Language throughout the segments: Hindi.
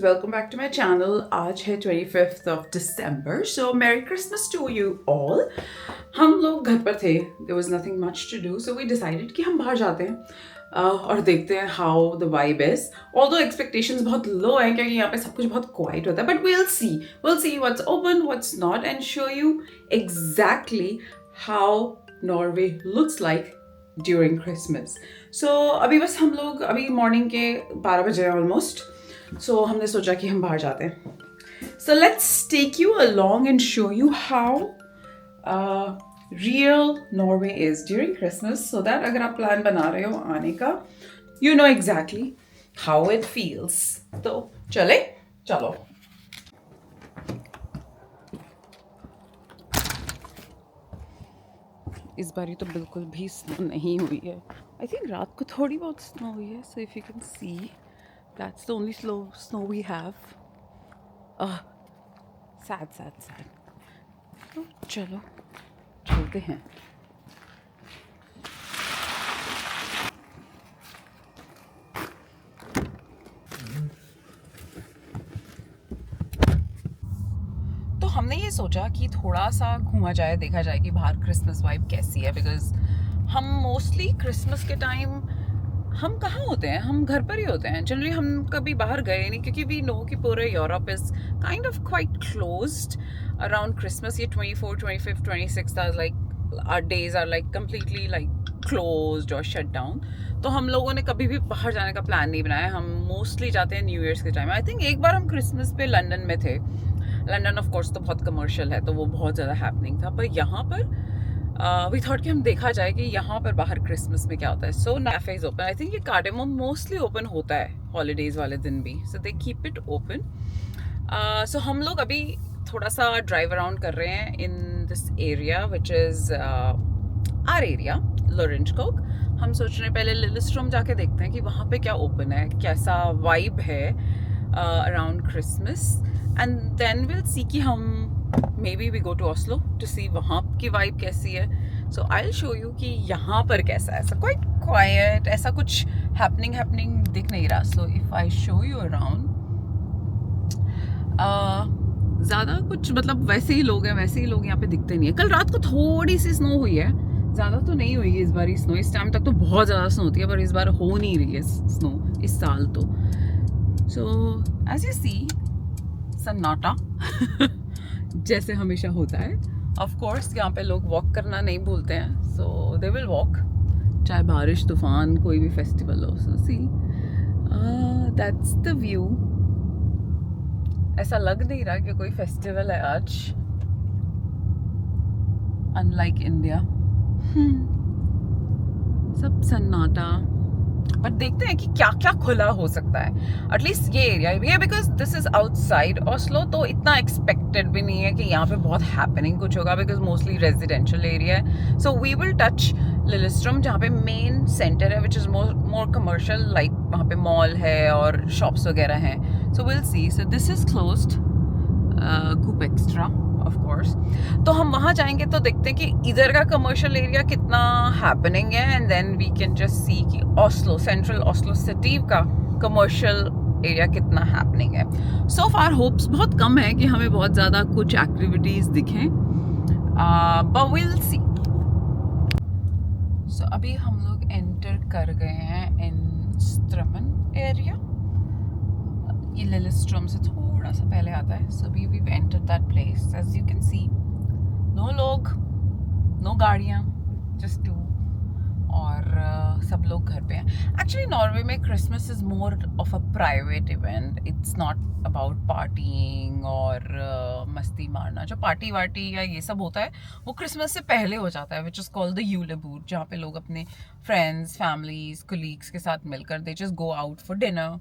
welcome back to my channel. आज है 25th of December, so Merry Christmas to you all. हम लोग घर पर थे, there was nothing much to do, so we decided कि हम बाहर जाते हैं और देखते हैं how the vibe is. Although expectations बहुत low हैं क्योंकि यहाँ पे सब कुछ बहुत quiet होता है, but we'll see what's open, what's not, and show you exactly how Norway looks like during Christmas. So अभी बस हम लोग अभी मॉर्निंग के 12 बजे ऑलमोस्ट, so हमने सोचा कि हम बाहर जाते हैं. So let's take you along and show you how real Norway is during Christmas, so that अगर आप प्लान बना रहे हो आने का, you know exactly how it feels. तो चलो. इस बारी तो बिल्कुल भी स्नो नहीं हुई है. आई थिंक रात को थोड़ी बहुत स्नो हुई है. So if you can see, that's the only snow we have. Sad. तो चलो चलते हैं. तो हमने ये सोचा कि थोड़ा सा घूमा जाए, देखा जाए कि बाहर क्रिसमस वाइब कैसी है. बिकॉज हम मोस्टली क्रिसमस के टाइम हम कहाँ होते हैं, हम घर पर ही होते हैं. जनरली हम कभी बाहर गए नहीं, क्योंकि वी नो कि पूरे Europe is kind of quite closed around Christmas. ये 24, 25, 26 are like our days are like completely like closed और शट डाउन. तो हम लोगों ने कभी भी बाहर जाने का प्लान नहीं बनाया. हम मोस्टली जाते हैं न्यू ईयर्स के टाइम. आई थिंक एक बार हम क्रिसमस पे लंदन में थे. लंदन ऑफ कोर्स तो बहुत कमर्शियल है, तो वो बहुत ज़्यादा हैपनिंग था. पर यहाँ पर वी थॉट कि हम देखा जाए कि यहाँ पर बाहर क्रिसमस में क्या होता है. So cafe is open. I think ये कार्डेमम मोस्टली ओपन होता है हॉलीडेज वाले दिन भी. So they keep it open. So हम लोग अभी थोड़ा सा ड्राइव अराउंड कर रहे हैं in this area which is our area, Lorenskog. हम सोच रहे हैं पहले लिलिस्ट्रॉम जाके देखते हैं कि वहाँ पे क्या ओपन है, कैसा वाइब है around Christmas. And then will see कि हम may B we go to Oslo to see वहाँ की वाइब कैसी है. So I will show you कि यहाँ पर कैसा है. ऐसा क्वाइट क्वाइट, ऐसा कुछ हैपनिंग दिख नहीं रहा. So if I show you around, ज़्यादा कुछ मतलब वैसे ही लोग यहाँ पे दिखते नहीं है. कल रात को थोड़ी सी स्नो हुई है, ज़्यादा तो नहीं हुई है इस बार स्नो. इस टाइम तक तो बहुत ज़्यादा स्नो होती है, पर इस बार हो नहीं रही है स्नो इस साल तो. सो एज यू सी, सन्नाटा जैसे हमेशा होता है. ऑफ कोर्स यहाँ पे लोग वॉक करना नहीं भूलते हैं. सो दे विल वॉक, चाहे बारिश, तूफान, कोई भी फेस्टिवल हो. सो सी, दैट्स द व्यू. ऐसा लग नहीं रहा कि कोई फेस्टिवल है आज, अनलाइक इंडिया. सब सन्नाटा. बट देखते हैं कि क्या क्या खुला हो सकता है. एटलीस्ट ये एरिया भी है, because this is outside Oslo, तो इतना एक्सपेक्टेड भी नहीं है कि यहाँ पे बहुत हैपनिंग कुछ होगा, बिकॉज मोस्टली रेजिडेंशियल एरिया है. So we will touch Lillestrom, जहाँ पे मेन सेंटर है, which is more commercial, like वहाँ पे मॉल है और शॉप्स वगैरह हैं. So will see. So this is closed, Coop Extra of course. तो हम वहाँ जाएंगे तो देखते हैं कि इधर का कमर्शियल एरिया कितना हैपनिंग है, and then we can just see कि ऑस्लो, सेंट्रल ऑस्लो सिटी का कमर्शियल एरिया कितना हैपनिंग है. सो फार होप्स बहुत कम है कि हमें बहुत ज़्यादा कुछ एक्टिविटीज़ दिखें, बट विल सी. सो अभी हम लोग एंटर कर गए हैं इन स्ट्रमन एरिया. ये लिलिस्ट्रॉम से थोड़ा सा पहले आता है. So we enter that place. As you can see, no लोग, नो गाड़ियाँ, जस्ट टू. और सब लोग घर पे हैं. एक्चुअली नॉर्वे में Christmas is more of a private event. It's not about partying और मस्ती मारना. जो पार्टी वार्टी या ये सब होता है वो क्रिसमस से पहले हो जाता है, विच इज़ कॉल्ड द यूलेबूट, जहाँ पे लोग अपने फ्रेंड्स, फैमिलीज, कोलीग्स के साथ मिलकर they just go out for dinner,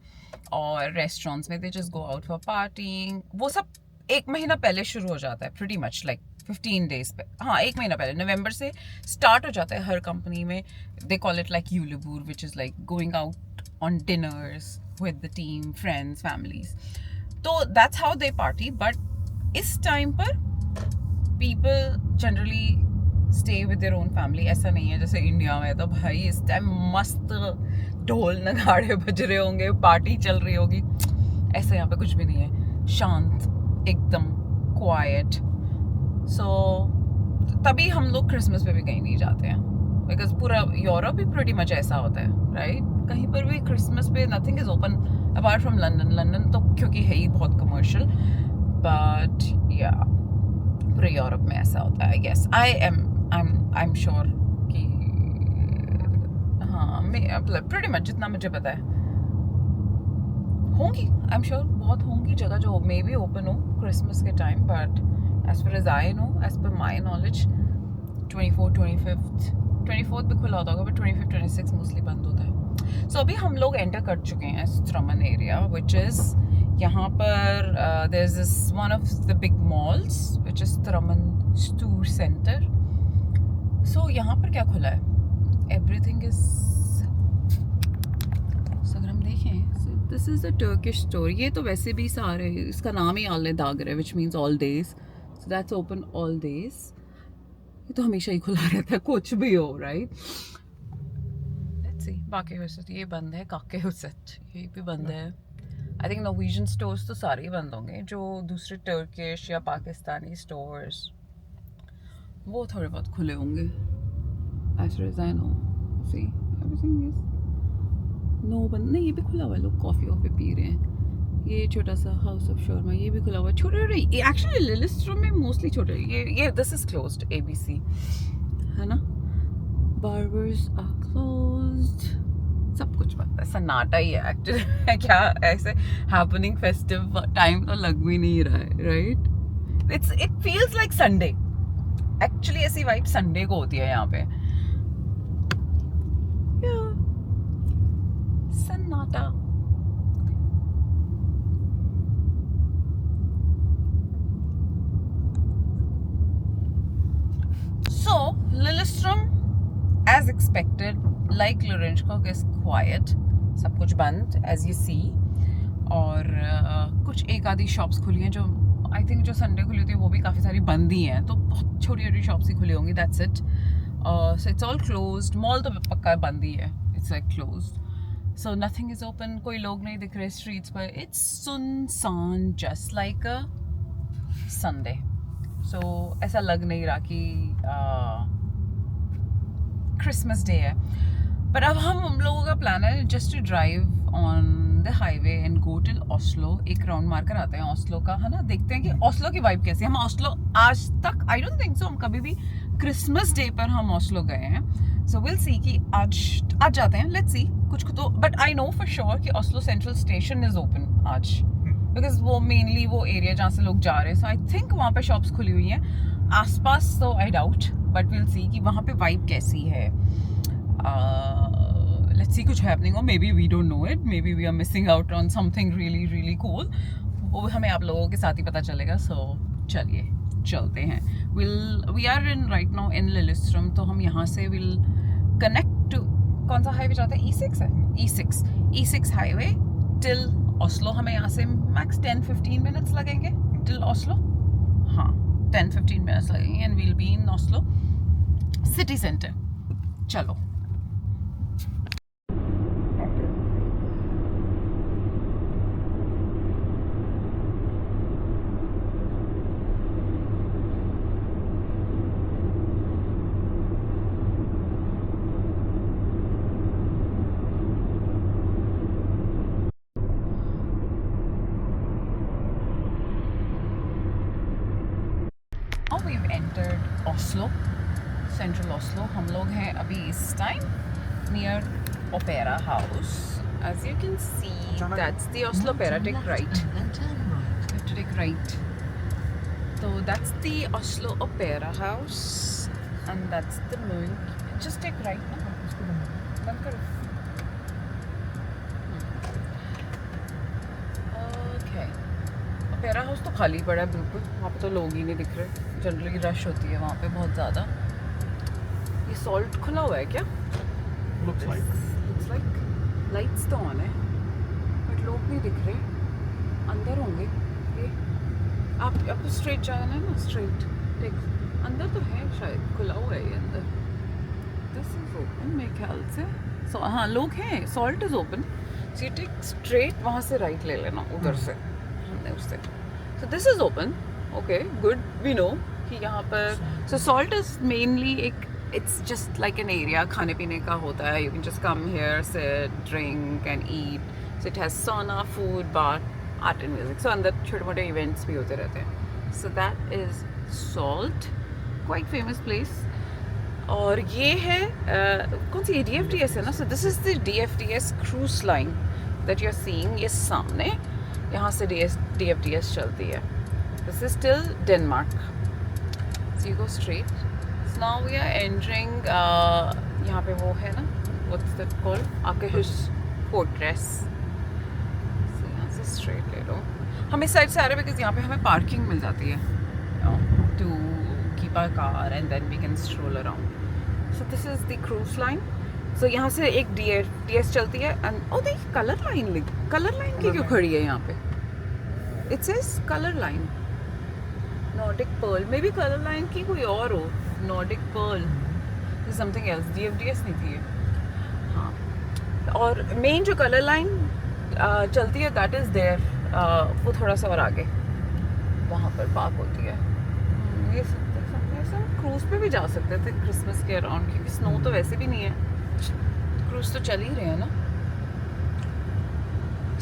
और रेस्टोरेंट्स में they just go out for partying. वो सब 1 महीना पहले शुरू हो जाता है, प्रीटी मच लाइक 15 डेज पे. हाँ, 1 महीना पहले, नवंबर से स्टार्ट हो जाता है हर कंपनी में. They call it like Julebord, which is like going out on dinners with the team, friends, families. तो that's how they party. But इस टाइम पर people generally stay with their own family. ऐसा नहीं है जैसे इंडिया में, तो भाई इस टाइम मस्त ढोल नगाड़े बज रहे होंगे, पार्टी चल रही होगी. ऐसे यहाँ पे कुछ भी नहीं है, शांत एकदम क्वाइट. सो तभी हम लोग क्रिसमस पे भी कहीं नहीं जाते हैं, बिकॉज पूरा यूरोप भी प्रीटी मच ऐसा होता है, राइट? कहीं पर भी क्रिसमस पे nothing is open apart from London तो क्योंकि है ही बहुत कमर्शियल. बट या पूरे यूरोप में ऐसा होता है. यस, आई एम श्योर कि हाँ, मतलब प्रीटी मच जितना मुझे पता है होंगी, आई एम श्योर बहुत होंगी जगह जो मे बी ओपन हो क्रिसमस के time. But as far as I know, as per my knowledge 24th भी खुला होता होगा, बट 25th 26 मोस्टली बंद होता है. सो अभी हम लोग एंटर कर चुके हैं स्ट्रमन एरिया, विच इज़ यहाँ पर there is this one of the big malls which is Strommen store center. So यहाँ पर क्या खुला है, एवरीथिंग इज, अगर हम देखें, this is a Turkish store. ये तो वैसे भी सारे, इसका नाम ही आले दागर है, which means all days. So that's open all days. ये तो हमेशा ही खुला रहता है कुछ भी हो, राइट? Let's see. बाकी हुसत ये बंद है, काके हुसत ये भी बंद है. आई थिंक नॉर्वेजियन स्टोर्स तो सारे ही बंद होंगे, जो दूसरे टर्किश या पाकिस्तानी स्टोर्स वो थोड़े बहुत खुले होंगे. As far as I know, see everything is no बंद. नहीं, ये भी खुला हुआ है, लोग कॉफ़ी वॉफ़ी पी रहे हैं. ये छोटा सा हाउस ऑफ शोरमा ये भी खुला हुआ है. छोटे छोटे एक्चुअली लिलिस्ट्रम में मोस्टली छोटे. ये दिस इज क्लोज्ड, ABC है ना. बार्बर्स आर क्लोज्ड, सब कुछ बंद है. सन्नाटा ही है एक्चुअली. क्या ऐसे हैपनिंग फेस्टिव टाइम तो लग भी नहीं रहा है, right? It feels like Sunday. Actually ऐसी वाइब संडे को होती है यहाँ पे. सन्नाटा. So, Lillestrøm, as expected, like Lorenskog, is quiet. सब कुछ बंद, as you see. और कुछ एक आधी शॉप्स खुली हैं जो आई थिंक जो संडे खुली होती है वो भी काफ़ी सारी बंद ही हैं, तो बहुत छोटी छोटी शॉप्स ही खुली होंगी. That's it. So it's all closed. Mall तो पक्का बंद ही है, it's like closed. So nothing is open. कोई लोग नहीं दिख रहे स्ट्रीट्स पर. इट्स सुनसान, जस्ट लाइक अ संडे. सो ऐसा लग नहीं रहा कि क्रिसमस डे है. पर अब हम लोगों का प्लान है just to drive on the highway and go till Oslo. एक राउंड मार कर आते हैं ओस्लो का, है ना. देखते हैं कि ओस्लो की वाइब कैसी है. हम ओस्लो आज तक, आई डोंट थिंक सो, हम कभी भी क्रिसमस डे पर हम ओस्लो गए हैं. सो विल सी कि आज जाते हैं. Let's see. कुछ तो, but I know for sure कि Oslo central station is open आज, बिकॉज वो मेनली वो एरिया जहाँ से लोग जा रहे हैं. सो आई थिंक वहाँ पे शॉप्स खुली हुई हैं. आसपास तो I doubt, but will see कि वहाँ पे वाइब कैसी है. लेट्स सी कुछ हैपनिंग हो. May be we don't know it, may be we are missing out on something really really cool. वो हमें आप लोगों के साथ ही पता चलेगा. सो चलिए चलते हैं. We are in right now in Lillestrom. तो हम यहाँ से विल कनेक्ट टू, कौन सा हाईवे जाता है? E6 है. E6 highway till Oslo. हमें यहाँ से मैक्स 10-15 मिनट्स लगेंगे टिल ओस्लो. हाँ, 10-15 मिनट्स लगेंगे and we'll be in Oslo city centre. चलो. We've entered Oslo, central Oslo. हम लोग हैं अभी इस time near Opera House. As you can see, that's the Oslo Opera. Take right. You have to take right. So that's the Oslo Opera House, and that's the moon. Just take right. बंद करो. Okay. Opera House तो खाली पड़ा है बिल्कुल. वहाँ पे तो लोग ही नहीं दिख रहे. जनरली रश होती है वहाँ पे बहुत ज़्यादा. ये सॉल्ट खुला हुआ है क्या? Looks like लाइट्स तो ऑन है बट लोग नहीं दिख रहे. अंदर होंगे ये. आपको स्ट्रेट जाना है ना, स्ट्रेट. देख अंदर तो है शायद, खुला हुआ है ये अंदर. दिस इज ओपन मेरे ख्याल से. सो हाँ, लोग हैं. Salt is open. So you take straight वहाँ से right ले लेना उधर से हमने उससे. So this is open. Okay, good. We know कि यहाँ पर so salt is mainly it's just like an area खाने पीने का होता है. You can just come here, sit, drink and eat. So it has sauna, food, bar, art and music. So अंदर छोटे मोटे events भी होते रहते हैं. So that is Salt, quite famous place. और ये है कौन सी DFDS है ना. So this is the DFDS cruise line that you're seeing. ये सामने यहाँ से DFDS चलती है. This is till Denmark. So you go straight. So now we are entering. यहाँ पे वो है ना. What's that called? Akershus Fortress. So यहाँ से straight ले लो. हम इस साइड से आ रहे हैं because यहाँ पे हमें पार्किंग मिल जाती है. To keep our car and then we can stroll around. So this is the cruise line. So यहाँ से एक DFDS चलती है and oh देखिए color line की क्यों खड़ी है यहाँ पे? It says color line. Nordic Pearl. Maybe color line की कोई और हो. Nordic Pearl. This is something else. DFDS नहीं थी ये. हाँ. और main जो color line चलती है that is there. वो थोड़ा सा और आगे. वहाँ पर पार्क होती है. ये क्रूज पे भी जा सकते थे क्रिसमस के अराउंड क्योंकि स्नो तो वैसे भी नहीं है. क्रूज तो चल ही रहे हैं ना.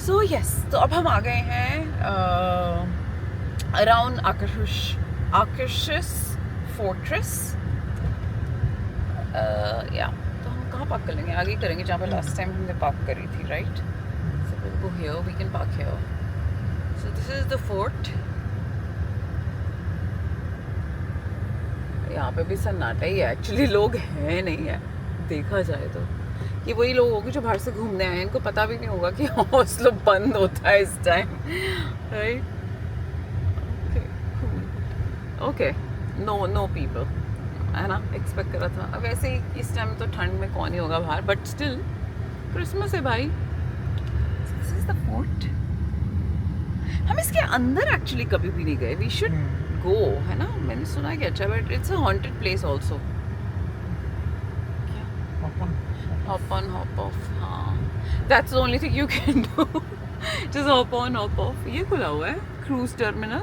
सो यस, तो अब हम आ गए हैं अराउंड आकर्षस फोर्ट्रेस. या तो हम कहाँ पार्क कर लेंगे? आगे करेंगे जहाँ पे लास्ट टाइम हमने पार्क करी थी, right? So will go here, we can park here. So this is the fort. यहाँ पे भी सन्नाटा ही है एक्चुअली. लोग हैं नहीं है देखा जाए तो. ये वही लोग होंगे जो बाहर से घूमने आए हैं. इनको पता भी नहीं होगा कि ओस्लो बंद होता है इस time, right? Okay, know people है ना. एक्सपेक्ट करा था. अब वैसे ही इस टाइम तो ठंड में कौन ही होगा बाहर, बट स्टिल क्रिसमस है भाई. This is the fort. हम इसके अंदर एक्चुअली कभी भी नहीं गए. वी शुड गो, है ना. मैंने सुना है कि अच्छा, but it's a haunted place also. Hop on hop off. हाँ, that's the only thing you can do. Just hop on hop off. ये खुला हुआ है cruise terminal.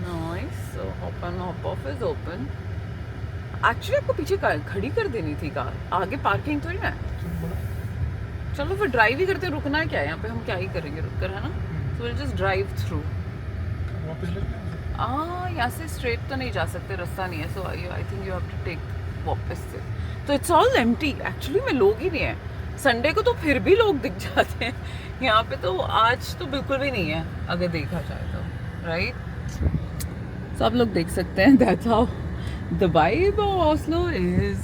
Nice. So hop on hop off is open. Actually आपको पीछे खड़ी कर देनी थी कार. आगे पार्किंग थोड़ी ना. चलो फिर ड्राइव ही करते. रुकना है क्या यहाँ पे? हम क्या ही करेंगे रुक कर, है ना. So we'll just drive through. यहाँ से straight तो नहीं जा सकते, रास्ता नहीं है. So I think you have to take वापस से. तो it's all empty. Actually में लोग ही नहीं है. संडे को तो फिर भी लोग दिख जाते हैं. यहाँ पे तो आज तो बिल्कुल भी नहीं है अगर देखा जाए तो, right? So आप लोग देख सकते हैं. That's how the vibe of Oslo is.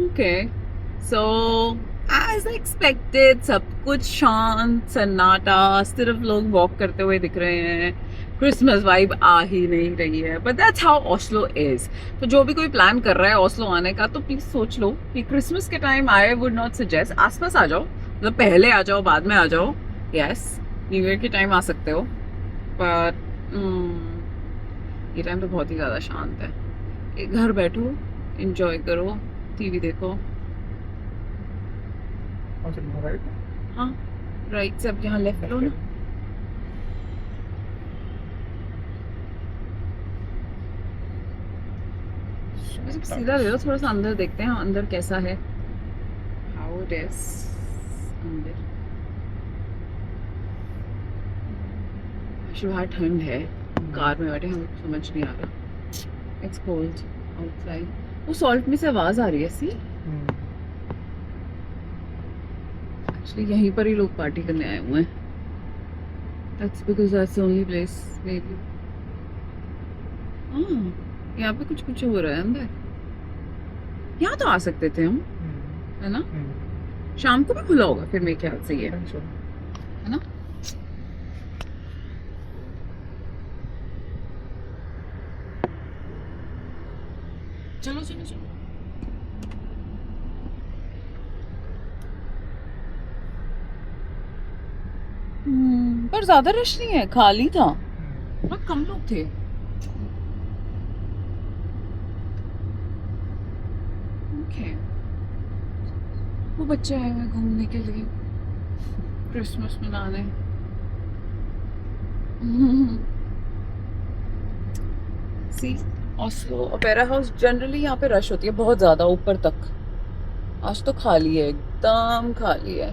Okay. So as expected, सब कुछ शांत सन्नाटा. सिर्फ लोग वॉक करते हुए दिख रहे हैं. क्रिसमस वाइब आ ही नहीं रही है. But that's how Oslo is. तो जो भी कोई प्लान कर रहा है ओस्लो आने का, तो प्लीज सोच लो कि क्रिसमस के time I would not suggest. आसपास आ जाओ, मतलब पहले आ जाओ बाद में आ जाओ. यस, न्यू ईयर के टाइम आ सकते हो, बट ये टाइम तो बहुत ही ज़्यादा शांत है. घर बैठो, इंजॉय करो, टीवी देखो. हाँ, राइट से अब यहाँ लेफ्ट लो ना. सीधा ले लो. थोड़ा सा अंदर देखते हैं अंदर कैसा है. हाउ इट इज अंदर. बाहर ठंड है. कार में बैठे हम, समझ नहीं आ रहा. It's cold outside. वो सॉल्ट में से आवाज आ रही है. सी एक्चुअली यहीं पर ही लोग पार्टी करने आए हुए हैं. That's because that's the only place maybe. हाँ, यहाँ पे कुछ कुछ हो रहा है अंदर. यहाँ तो आ सकते थे हम, है ना. शाम को भी खुला होगा फिर मेरे ख्याल से ये, है ना. चलो चलो चलो. पर ज्यादा रश नहीं है, खाली था. बहुत कम लोग थे. है, वो बच्चे आए हुए घूमने के लिए, क्रिसमस मनाने। सी ऑस्लो ओपेरा हाउस जनरली यहाँ पे रश होती है बहुत ज़्यादा ऊपर तक। आज तो खाली है, एकदम खाली है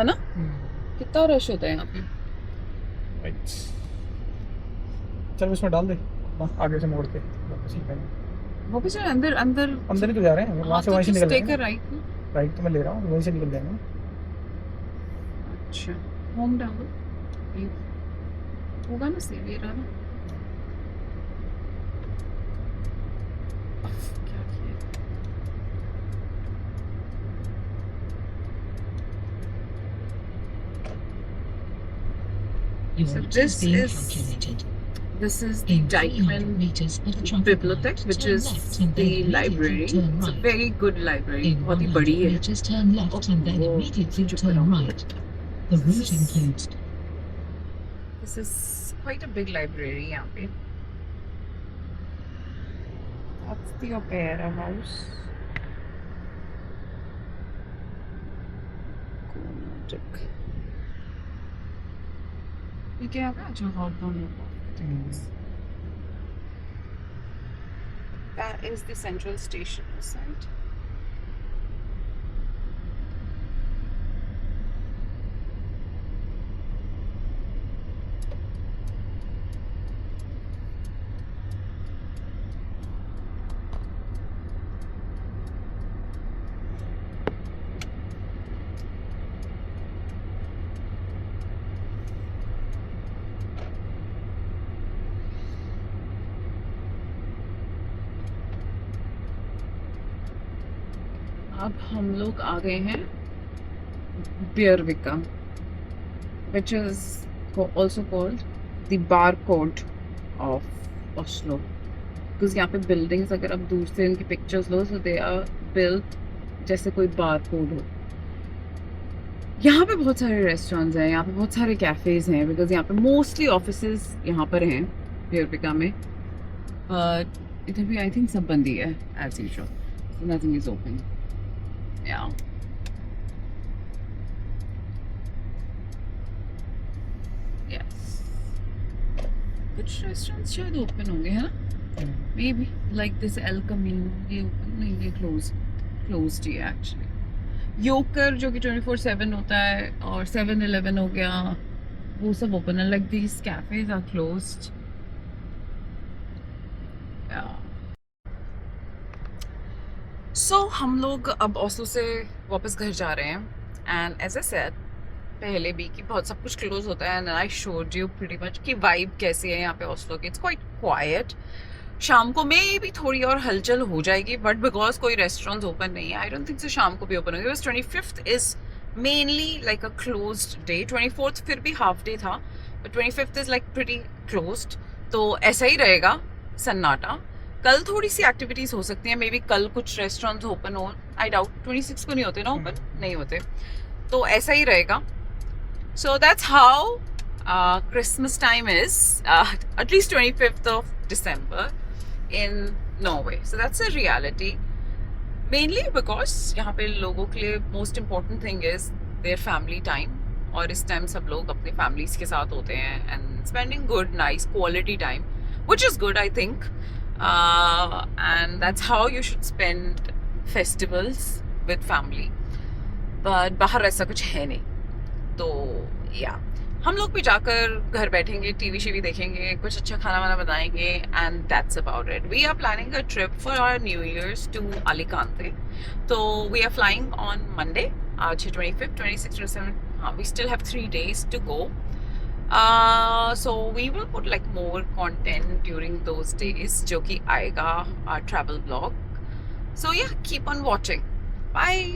ना? कितना रश होता है यहाँ पे। Right. चल इसमें डाल दे आगे से मोड़ के वापस निकल। वो भी चल अंदर अंदर अंदर ही तो जा रहे हैं, वहाँ से वहीं से निकल जाएंगे। राइट। राइट तो मैं ले रहा हूँ, वहीं से निकल जाएंगे। अच्छा होम डालो, ये होगा ना सेव ये रहा ना। क्या किया? So this is the Dyckman Bibliothek, which is the library. It's a very good library. बहुत ही बड़ी है। Just turn left and then immediately turn right. The route includes. This is quite a big library यहाँ पे। That's the Opera House. Magic. ये क्या है? जो hot That is the central station side. अब हम लोग आ गए हैं Bjørvika, which is also called the barcode of Oslo, because यहाँ पे buildings अगर आप दूर से इनकी pictures low so they are built जैसे कोई barcode हो। यहाँ पे बहुत सारे restaurants हैं, यहाँ पे बहुत सारे cafes हैं, because यहाँ पे mostly offices यहाँ पर हैं Bjørvika में, but इधर भी I think सब बंद ही है as usual, so nothing is open. Yeah. Yes. कुछ restaurants शायद open होंगे है ना? Maybe like this El Camino, ये open नहीं, ये closed ही है actually. Yoker जो कि 24/7 होता है और 7-Eleven हो गया, वो सब open है. Like these cafes are closed. Yeah. So हम लोग अब ऑस्लो से वापस घर जा रहे हैं एंड एज आई सेड पहले भी कि बहुत सब कुछ क्लोज होता है and I showed you pretty much कि वाइब कैसी है यहाँ पे ऑस्लो की। It's quite quite. शाम को मे भी थोड़ी और हलचल हो जाएगी बट बिकॉज कोई रेस्टोरेंट्स ओपन नहीं है आई डोंट थिंक सो शाम को भी ओपन होगी। 25th is mainly like a closed day. 24th फिर भी हाफ डे था but 25th is like pretty closed, तो ऐसा ही रहेगा सन्नाटा। कल थोड़ी सी एक्टिविटीज हो सकती हैं, मे बी कल कुछ रेस्टोरेंट्स ओपन हो, आई डाउट 26 को नहीं होते ना ओपन, नहीं होते, तो ऐसा ही रहेगा। So that's how Christmas time is at least 25th of December in Norway. So that's a reality. Mainly because यहाँ पे लोगों के लिए most important thing is their family time, और इस टाइम सब लोग अपने families के साथ होते हैं and spending good, nice, quality time, which is good I think. And that's how you should spend festivals with family. But बाहर ऐसा कुछ है नहीं, तो या हम लोग भी जाकर घर बैठेंगे, टीवी शीवी देखेंगे, कुछ अच्छा खाना वाना बनाएंगे and that's about it. We are planning a trip for our new year's to Alicante, तो we are flying on Monday. आज 25th, 26th, 27th, हाँ, we still have 3 days to go. So we will put like more content during those days जो कि आएगा our travel vlog. So yeah, keep on watching. Bye.